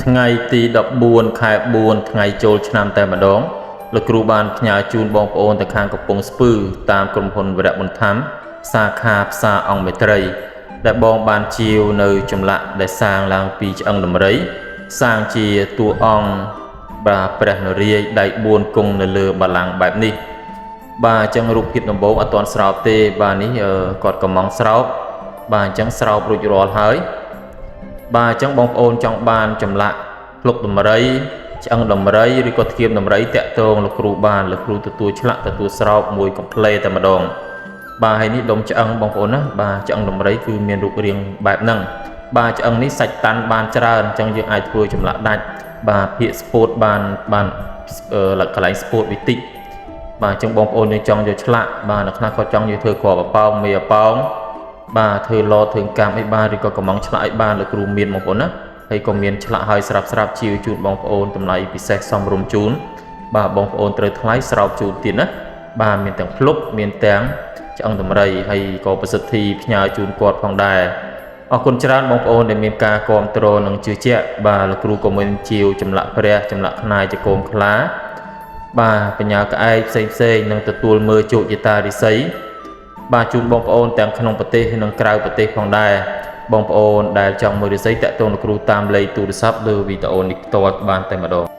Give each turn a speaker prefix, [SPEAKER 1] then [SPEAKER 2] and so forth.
[SPEAKER 1] ថ្ងៃទី14 ខែ 4 ថ្ងៃចូលឆ្នាំតែម្ដងលោកគ្រូបានផ្ញើជូនបងប្អូនទៅខាងកំពង់ស្ពឺតាមក្រុមហ៊ុនវរៈបន្ថំសាខាផ្សារអង្គមេត្រីដែលបងបានជាវនៅចម្លាក់ដែលសាងឡើងពីឆ្អឹងដំរីសាងជាតួអង្គបាទព្រះនរាយណ៍ដៃ4គង់នៅលើបល្ល័ង្កបែបនេះបាទអញ្ចឹងរូបភាពដំបូងអត់ទាន់ស្រោបទេបាទនេះគាត់កំងស្រោបបាទអញ្ចឹងស្រោបរួចរាល់ហើយបាទអញ្ចឹងបងប្អូនចង់បានចម្លាក់ភ្លុកដំរីឆ្អឹងដំរីឬក៏ធ្គាមដំរីតាក់ទងលោកគ្រូបានលោកគ្រូទទួលឆ្លាក់ទទួលស្រោបមួយកំ pl តែម្ដងបាទហើយនេះដុំឆ្អឹងបងប្អូនណាបាទឆ្អឹងដំរីគឺមានរូបរាងបែបហ្នឹងបាទឆ្អឹងនេះសាច់តាន់បានច្រើនអញ្ចឹងយើងអាចធ្វើចម្លាក់ដាច់បាទភាកស្ពោតបានកន្លែងស្ពោតវិតិចបាទអញ្ចឹងបងប្អូនយើងចង់យកឆ្លាក់បាទនៅខ្លះក៏ចង់យកធ្វើគ្រាប់អប៉ោងមេអប៉ោងបាទធ្វើឡធ្វើកាមអីបានឬក៏កំងឆ្លាក់អីបានលោកគ្រូមានបងប្អូនណាហើយក៏មានឆ្លាក់ឲ្យស្រាប់ជាវជូនបងប្អូនតម្លៃពិសេសសមរម្យជូនបាទបងប្អូនត្រូវថ្លៃស្រោបជូនទៀតណាបាទមានទាំងភ្លុកមានទាំងឆ្អឹងដំរីហើយក៏ប្រសិទ្ធិផ្ញើជូនគាត់ផងដែរអរគុណច្រើនបងប្អូនដែលមានការគាំទ្រនិងជឿជាក់បាទលោកគ្រូក៏មានជាវចម្លាក់ព្រះចម្លាក់ខ្នាយចកោមខ្លាបាទបញ្ញាក្អែកផ្សេងនឹងទទួលមើលជោគជតារិស័យបាទជូនបងប្អូនទាំងក្នុងប្រទេសនិងក្រៅប្រទេសផងដែរបងប្អូនដែលចង់មើលរិស័យតាក់ទងលោកគ្រូតាមលេខទូរស័ព្ទឬវីដេអូនេះផ្ទាល់បានតែម្ដង